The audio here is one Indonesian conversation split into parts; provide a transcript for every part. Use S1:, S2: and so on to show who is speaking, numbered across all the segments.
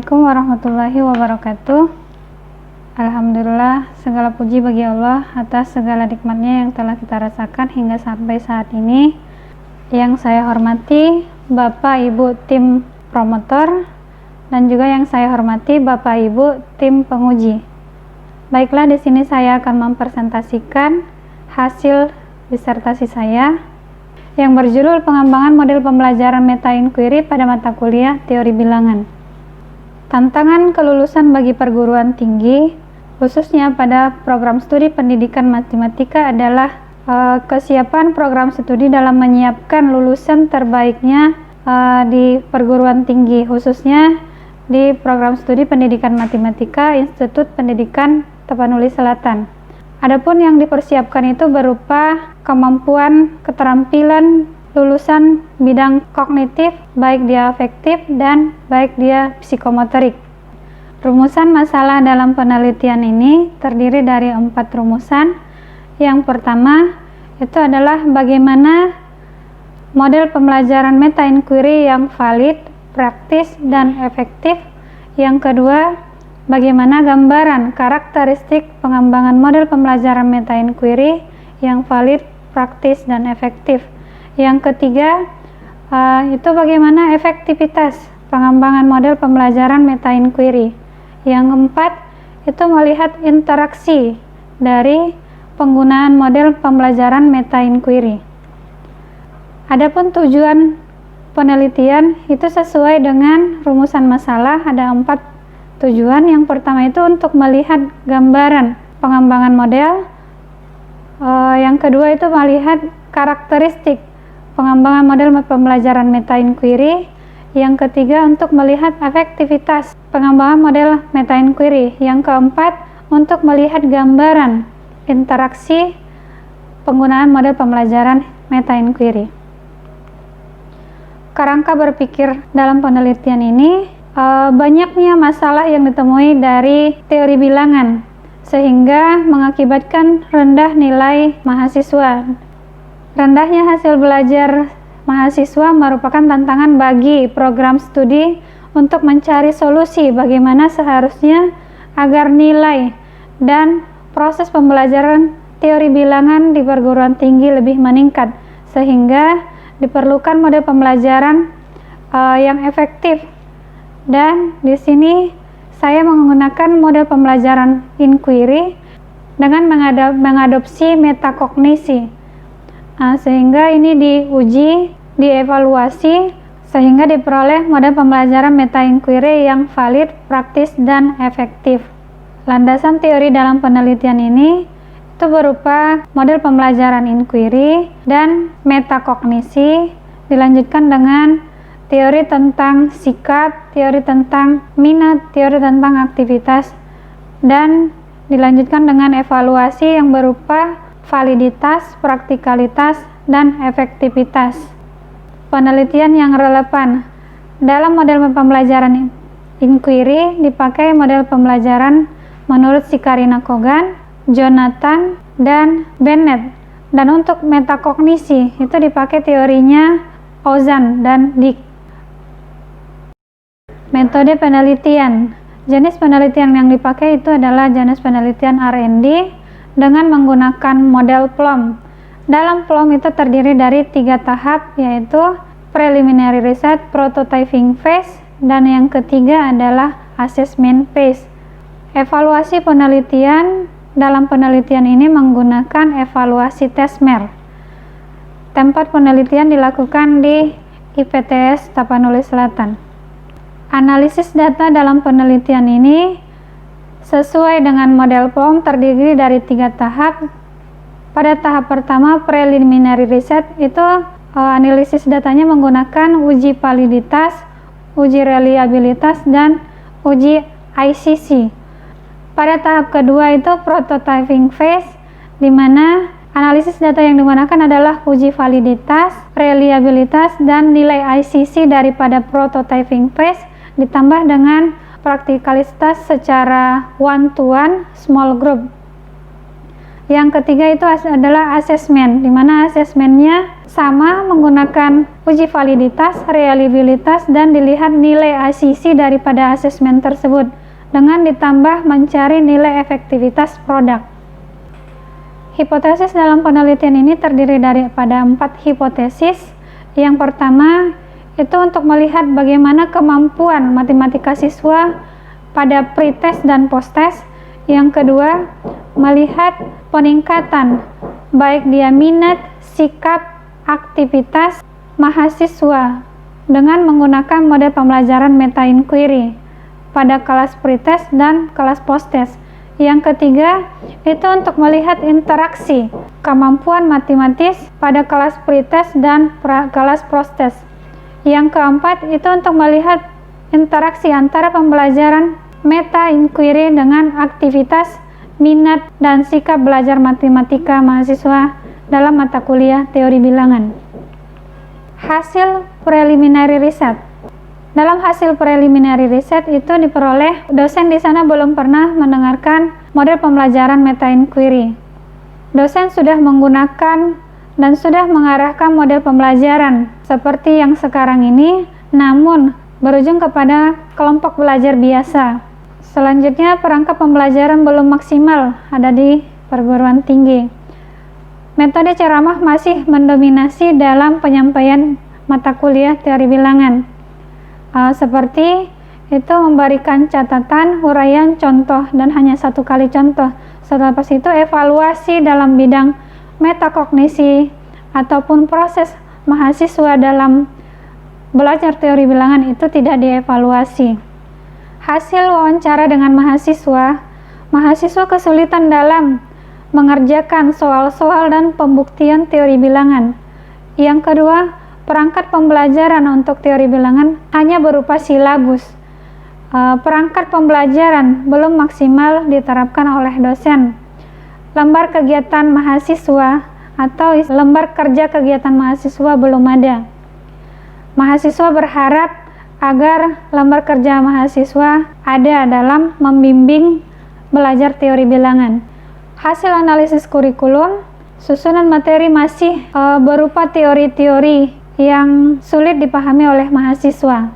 S1: Assalamualaikum warahmatullahi wabarakatuh. Alhamdulillah, segala puji bagi Allah atas segala nikmatnya yang telah kita rasakan hingga sampai saat ini. Yang saya hormati Bapak Ibu tim promotor dan juga yang saya hormati Bapak Ibu tim penguji. Baiklah, di sini saya akan mempresentasikan hasil disertasi saya yang berjudul pengembangan model pembelajaran meta inquiry pada mata kuliah teori bilangan. Tantangan kelulusan bagi perguruan tinggi, khususnya pada program studi pendidikan matematika adalah kesiapan program studi dalam menyiapkan lulusan terbaiknya di perguruan tinggi, khususnya di program studi pendidikan matematika Institut Pendidikan Tapanuli Selatan. Adapun yang dipersiapkan itu berupa kemampuan, keterampilan lulusan bidang kognitif, baik dia afektif dan baik dia psikomotorik. Rumusan masalah dalam penelitian ini terdiri dari 4 rumusan. Yang pertama itu adalah bagaimana model pembelajaran meta inquiry yang valid, praktis, dan efektif. Yang kedua, bagaimana gambaran karakteristik pengembangan model pembelajaran meta inquiry yang valid, praktis, dan efektif. Yang ketiga, itu bagaimana efektivitas pengembangan model pembelajaran meta inquiry. Yang keempat, itu melihat interaksi dari penggunaan model pembelajaran meta inquiry. Adapun tujuan penelitian itu sesuai dengan rumusan masalah, ada 4 tujuan. Yang pertama itu untuk melihat gambaran pengembangan model. Yang kedua itu melihat karakteristik pengembangan model pembelajaran meta inquiry. Yang ketiga untuk melihat efektivitas pengembangan model meta inquiry. Yang keempat untuk melihat gambaran interaksi penggunaan model pembelajaran meta inquiry. Kerangka berpikir dalam penelitian ini, banyaknya masalah yang ditemui dari teori bilangan sehingga mengakibatkan rendah nilai mahasiswa. Rendahnya hasil belajar mahasiswa merupakan tantangan bagi program studi untuk mencari solusi bagaimana seharusnya agar nilai dan proses pembelajaran teori bilangan di perguruan tinggi lebih meningkat, sehingga diperlukan model pembelajaran yang efektif. Dan di sini saya menggunakan model pembelajaran inquiry dengan mengadopsi metakognisi. Sehingga ini diuji, dievaluasi, sehingga diperoleh model pembelajaran meta inquiry yang valid, praktis, dan efektif. Landasan teori dalam penelitian ini itu berupa model pembelajaran inquiry dan metakognisi, dilanjutkan dengan teori tentang sikap, teori tentang minat, teori tentang aktivitas, dan dilanjutkan dengan evaluasi yang berupa validitas, praktikalitas, dan efektivitas. Penelitian yang relevan dalam model pembelajaran inquiry dipakai model pembelajaran menurut Sikarina Kogan, Jonathan, dan Bennett. Dan untuk metakognisi itu dipakai teorinya Ozan dan Dick. Metode penelitian. Jenis penelitian yang dipakai itu adalah jenis penelitian R&D dengan menggunakan model PLOM. Dalam PLOM itu terdiri dari 3 tahap, yaitu preliminary research, prototyping phase, dan yang ketiga adalah assessment phase. Evaluasi penelitian dalam penelitian ini menggunakan evaluasi TESMER. Tempat penelitian dilakukan di IPTS Tapanuli Selatan. Analisis data dalam penelitian ini sesuai dengan model PLOM terdiri dari 3 tahap. Pada tahap pertama, preliminary research, itu analisis datanya menggunakan uji validitas, uji reliabilitas, dan uji ICC. Pada tahap kedua itu prototyping phase, di mana analisis data yang digunakan adalah uji validitas, reliabilitas, dan nilai ICC daripada prototyping phase, ditambah dengan praktikalitas secara one-to-one small group. Yang ketiga itu adalah asesmen, di mana asesmennya sama menggunakan uji validitas, reliabilitas, dan dilihat nilai ACC daripada asesmen tersebut dengan ditambah mencari nilai efektivitas produk. Hipotesis dalam penelitian ini terdiri daripada 4 hipotesis. Yang pertama itu untuk melihat bagaimana kemampuan matematika siswa pada pretest dan posttest. Yang kedua, melihat peningkatan baik dia minat, sikap, aktivitas mahasiswa dengan menggunakan model pembelajaran meta inquiry pada kelas pretest dan kelas posttest. Yang ketiga, itu untuk melihat interaksi kemampuan matematis pada kelas pretest dan kelas posttest. Yang keempat, itu untuk melihat interaksi antara pembelajaran meta inquiry dengan aktivitas, minat, dan sikap belajar matematika mahasiswa dalam mata kuliah teori bilangan. Hasil preliminary riset. Dalam hasil preliminary riset itu diperoleh, dosen di sana belum pernah mendengarkan model pembelajaran meta inquiry. Dosen sudah menggunakan dan sudah mengarahkan model pembelajaran seperti yang sekarang ini, namun berujung kepada kelompok belajar biasa. Selanjutnya, perangkat pembelajaran belum maksimal ada di perguruan tinggi. Metode ceramah masih mendominasi dalam penyampaian mata kuliah teori bilangan. Seperti itu memberikan catatan, uraian, contoh, dan hanya 1 kali contoh. Setelah itu evaluasi dalam bidang metakognisi ataupun proses mahasiswa dalam belajar teori bilangan itu tidak dievaluasi. Hasil wawancara dengan mahasiswa kesulitan dalam mengerjakan soal-soal dan pembuktian teori bilangan. Yang kedua, perangkat pembelajaran untuk teori bilangan hanya berupa silabus. Perangkat pembelajaran belum maksimal diterapkan oleh dosen. Lembar kegiatan mahasiswa atau lembar kerja kegiatan mahasiswa belum ada. Mahasiswa berharap agar lembar kerja mahasiswa ada dalam membimbing belajar teori bilangan. Hasil analisis kurikulum, susunan materi masih berupa teori-teori yang sulit dipahami oleh mahasiswa.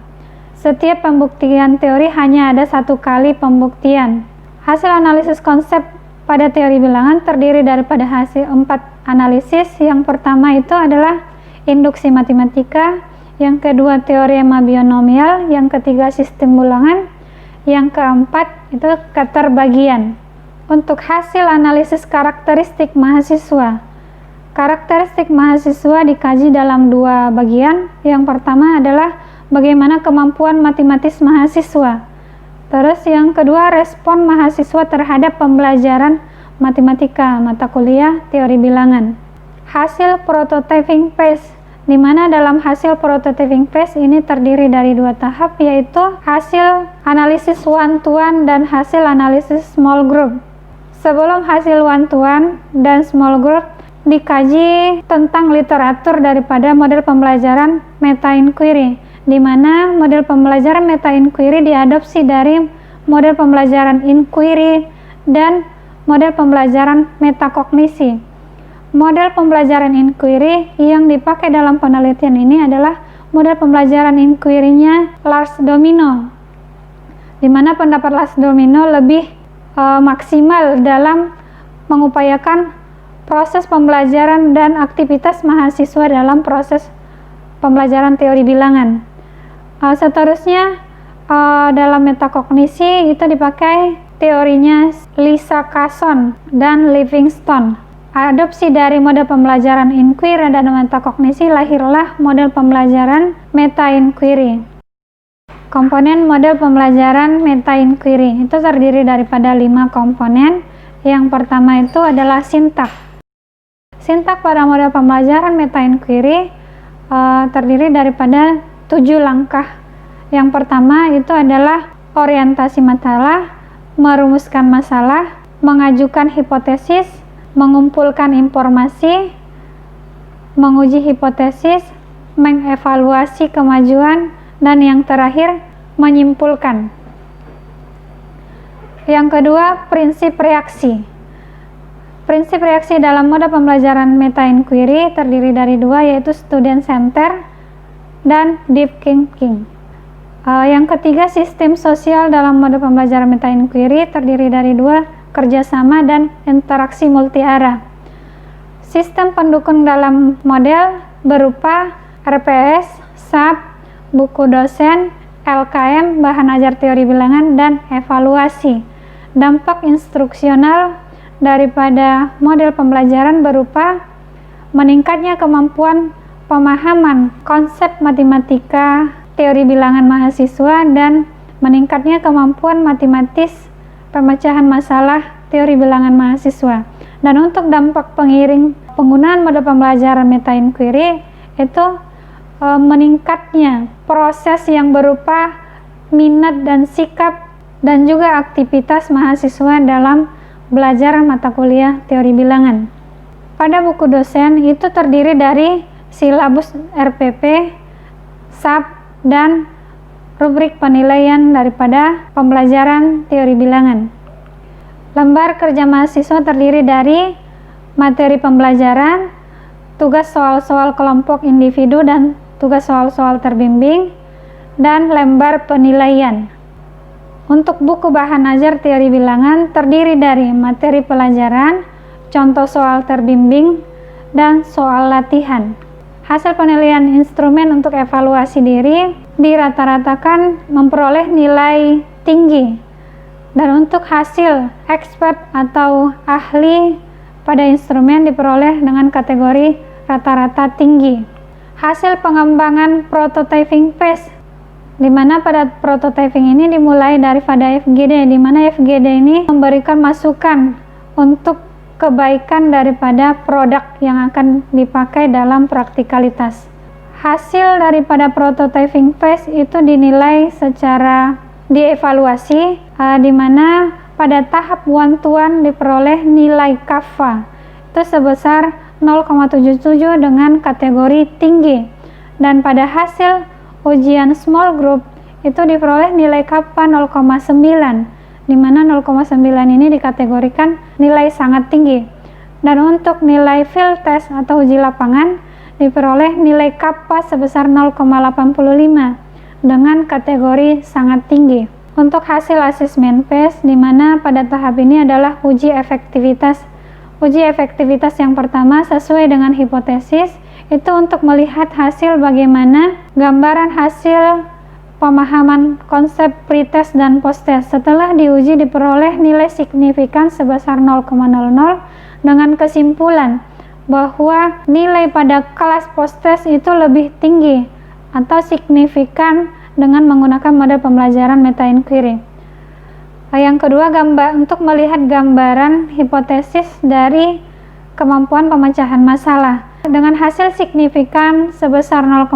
S1: Setiap pembuktian teori hanya ada 1 kali pembuktian. Hasil analisis konsep pada teori bilangan terdiri daripada hasil 4 analisis. Yang pertama itu adalah induksi matematika, yang kedua teorema binomial, yang ketiga sistem ulangan, yang keempat itu keterbagian. Untuk hasil analisis karakteristik mahasiswa. Karakteristik mahasiswa dikaji dalam 2 bagian. Yang pertama adalah bagaimana kemampuan matematis mahasiswa. Terus yang kedua, respon mahasiswa terhadap pembelajaran matematika mata kuliah teori bilangan. Hasil prototyping phase, di mana dalam hasil prototyping phase ini terdiri dari 2 tahap, yaitu hasil analisis one-to-one dan hasil analisis small group. Sebelum hasil one-to-one dan small group, dikaji tentang literatur daripada model pembelajaran meta inquiry, di mana model pembelajaran meta inquiry diadopsi dari model pembelajaran inquiry dan model pembelajaran metakognisi. Model pembelajaran inquiry yang dipakai dalam penelitian ini adalah model pembelajaran inquiry-nya Lars Domino, di mana pendapat Lars Domino lebih maksimal dalam mengupayakan proses pembelajaran dan aktivitas mahasiswa dalam proses pembelajaran teori bilangan. Seterusnya dalam metakognisi itu dipakai teorinya Lisa Casson dan Livingstone. Adopsi dari model pembelajaran inquiry dan metakognisi, lahirlah model pembelajaran meta inquiry. Komponen model pembelajaran meta inquiry itu terdiri daripada 5 komponen. Yang pertama itu adalah sintak. Sintak pada model pembelajaran meta inquiry terdiri daripada 7 langkah. Yang pertama itu adalah orientasi masalah, merumuskan masalah, mengajukan hipotesis, mengumpulkan informasi, menguji hipotesis, mengevaluasi kemajuan, dan yang terakhir menyimpulkan. Yang kedua, prinsip reaksi. Prinsip reaksi dalam mode pembelajaran meta inquiry terdiri dari dua, yaitu student center dan deep thinking. Yang ketiga, sistem sosial dalam mode pembelajaran meta inquiry terdiri dari dua, kerjasama dan interaksi multi arah. Sistem pendukung dalam model berupa RPS, SAP, buku dosen, LKM, bahan ajar teori bilangan, dan evaluasi. Dampak instruksional daripada model pembelajaran berupa meningkatnya kemampuan pemahaman konsep matematika teori bilangan mahasiswa dan meningkatnya kemampuan matematis pemecahan masalah teori bilangan mahasiswa. Dan untuk dampak pengiring penggunaan mode pembelajaran meta inquiry itu meningkatnya proses yang berupa minat dan sikap dan juga aktivitas mahasiswa dalam belajar mata kuliah teori bilangan. Pada buku dosen itu terdiri dari silabus RPP, SAP, dan rubrik penilaian daripada pembelajaran teori bilangan. Lembar kerja mahasiswa terdiri dari materi pembelajaran, tugas soal-soal kelompok individu dan tugas soal-soal terbimbing, dan lembar penilaian. Untuk buku bahan ajar teori bilangan terdiri dari materi pelajaran, contoh soal terbimbing, dan soal latihan. Hasil penilaian instrumen untuk evaluasi diri dirata-ratakan memperoleh nilai tinggi. Dan untuk hasil expert atau ahli pada instrumen diperoleh dengan kategori rata-rata tinggi. Hasil pengembangan prototyping phase, di mana pada prototyping ini dimulai daripada FGD, di mana FGD ini memberikan masukan untuk kebaikan daripada produk yang akan dipakai dalam praktikalitas. Hasil daripada prototyping phase itu dinilai secara dievaluasi, di mana pada tahap one-to-one diperoleh nilai KAFA itu sebesar 0,77 dengan kategori tinggi, dan pada hasil ujian small group itu diperoleh nilai KAFA 0,9, di mana 0,9 ini dikategorikan nilai sangat tinggi. Dan untuk nilai field test atau uji lapangan diperoleh nilai KAFA sebesar 0,85 dengan kategori sangat tinggi. Untuk hasil asesmen phase, di mana pada tahap ini adalah uji efektivitas. Uji efektivitas yang pertama sesuai dengan hipotesis, itu untuk melihat hasil bagaimana gambaran hasil pemahaman konsep pretest dan posttest. Setelah diuji diperoleh nilai signifikan sebesar 0,00 dengan kesimpulan bahwa nilai pada kelas posttest itu lebih tinggi atau signifikan dengan menggunakan model pembelajaran meta inquiry. Yang kedua, untuk melihat gambaran hipotesis dari kemampuan pemecahan masalah. Dengan hasil signifikan sebesar 0,00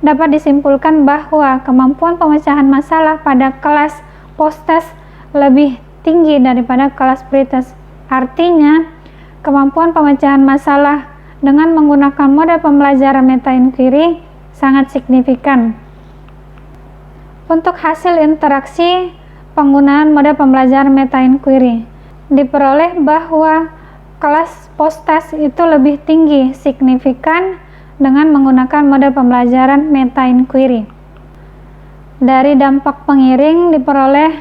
S1: dapat disimpulkan bahwa kemampuan pemecahan masalah pada kelas posttest lebih tinggi daripada kelas pretest. Artinya, kemampuan pemecahan masalah dengan menggunakan model pembelajaran meta inquiry sangat signifikan. Untuk hasil interaksi penggunaan model pembelajaran meta inquiry, diperoleh bahwa kelas posttest itu lebih tinggi signifikan dengan menggunakan model pembelajaran meta inquiry. Dari dampak pengiring diperoleh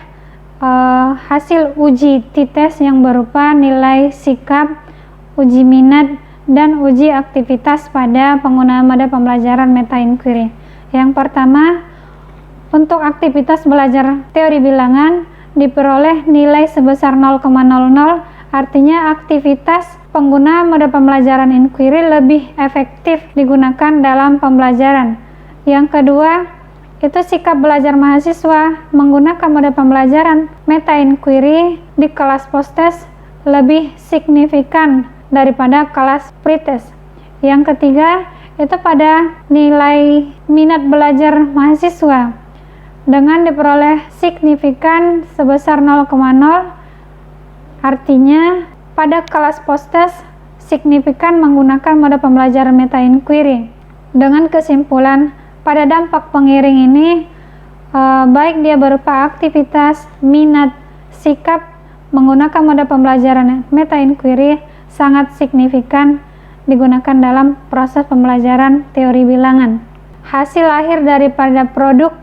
S1: hasil uji T-test yang berupa nilai sikap, uji minat, dan uji aktivitas pada penggunaan model pembelajaran meta inquiry. Yang pertama, untuk aktivitas belajar teori bilangan diperoleh nilai sebesar 0,00, artinya aktivitas penggunaan model pembelajaran inquiry lebih efektif digunakan dalam pembelajaran. Yang kedua, itu sikap belajar mahasiswa menggunakan model pembelajaran meta inquiry di kelas posttest lebih signifikan daripada kelas pretest. Yang ketiga, itu pada nilai minat belajar mahasiswa dengan diperoleh signifikan sebesar 0,0, artinya pada kelas posttest signifikan menggunakan model pembelajaran meta inquiry. Dengan kesimpulan, pada dampak pengiring ini baik dia berupa aktivitas, minat, sikap, menggunakan mode pembelajaran meta inquiry sangat signifikan digunakan dalam proses pembelajaran teori bilangan. Hasil akhir daripada produk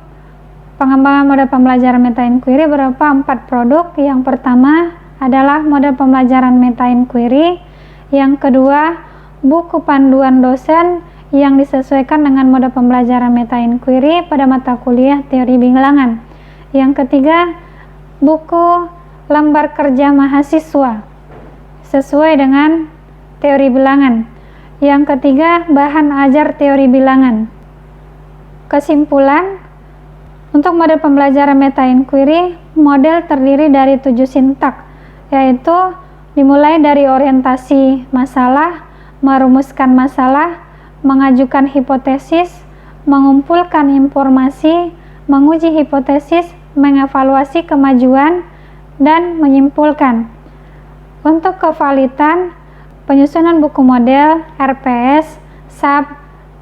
S1: pengembangan mode pembelajaran meta inquiry berupa 4 produk. Yang pertama adalah mode pembelajaran meta inquiry, yang kedua buku panduan dosen yang disesuaikan dengan mode pembelajaran meta inquiry pada mata kuliah teori bilangan, yang ketiga buku lembar kerja mahasiswa sesuai dengan teori bilangan, yang ketiga bahan ajar teori bilangan. Kesimpulan, untuk mode pembelajaran meta inquiry, model terdiri dari 7 sintak, yaitu dimulai dari orientasi masalah, merumuskan masalah, mengajukan hipotesis, mengumpulkan informasi, menguji hipotesis, mengevaluasi kemajuan, dan menyimpulkan. Untuk kevalitan, penyusunan buku model, RPS, SAP,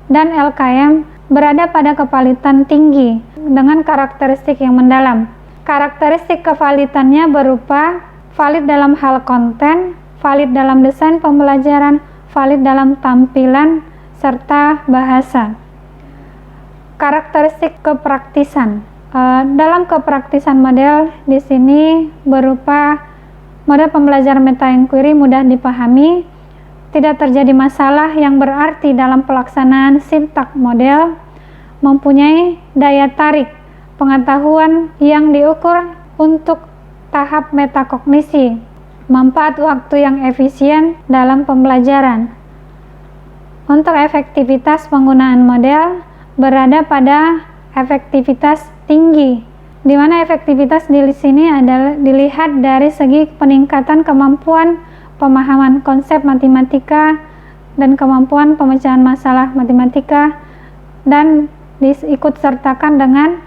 S1: dan LKM berada pada kevalitan tinggi dengan karakteristik yang mendalam. Karakteristik kevalitannya berupa valid dalam hal konten, valid dalam desain pembelajaran, valid dalam tampilan, serta bahasa. Karakteristik kepraktisan. Dalam kepraktisan model di sini berupa mode pembelajaran meta inquiry mudah dipahami, tidak terjadi masalah yang berarti dalam pelaksanaan sintak model, mempunyai daya tarik pengetahuan yang diukur untuk tahap metakognisi, manfaat waktu yang efisien dalam pembelajaran. Untuk efektivitas penggunaan model berada pada efektivitas tinggi, di mana efektivitas di sini adalah dilihat dari segi peningkatan kemampuan pemahaman konsep matematika dan kemampuan pemecahan masalah matematika, dan diikut sertakan dengan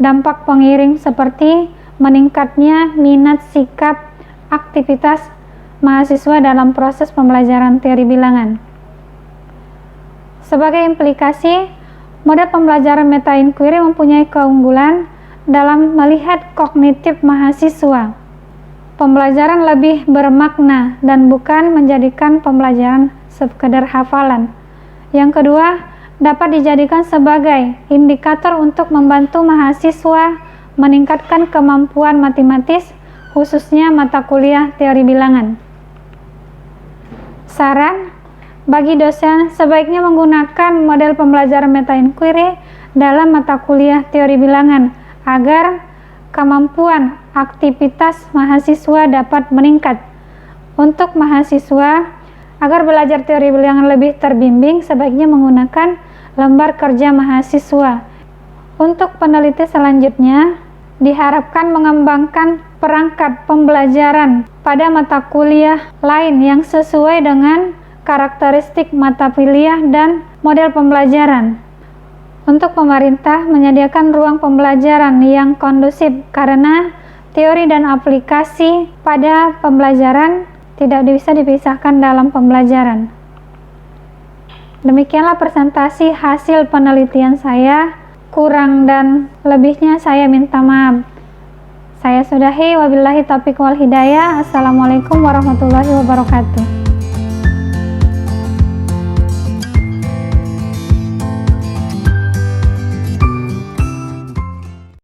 S1: dampak pengiring seperti meningkatnya minat, sikap, aktivitas mahasiswa dalam proses pembelajaran teori bilangan. Sebagai implikasi, mode pembelajaran meta inquiry mempunyai keunggulan dalam melihat kognitif mahasiswa. Pembelajaran lebih bermakna dan bukan menjadikan pembelajaran sekedar hafalan. Yang kedua, dapat dijadikan sebagai indikator untuk membantu mahasiswa meningkatkan kemampuan matematis, khususnya mata kuliah teori bilangan. Saran bagi dosen, sebaiknya menggunakan model pembelajaran meta inquiry dalam mata kuliah teori bilangan agar kemampuan aktivitas mahasiswa dapat meningkat. Untuk mahasiswa, agar belajar teori bilangan lebih terbimbing, sebaiknya menggunakan lembar kerja mahasiswa. Untuk peneliti selanjutnya, diharapkan mengembangkan perangkat pembelajaran pada mata kuliah lain yang sesuai dengan karakteristik mata kuliah dan model pembelajaran. Untuk pemerintah, menyediakan ruang pembelajaran yang kondusif karena teori dan aplikasi pada pembelajaran tidak bisa dipisahkan dalam pembelajaran. Demikianlah presentasi hasil penelitian saya. Kurang dan lebihnya saya minta maaf. Saya sudahi, wabillahi taufiq wal hidayah. Assalamualaikum warahmatullahi wabarakatuh.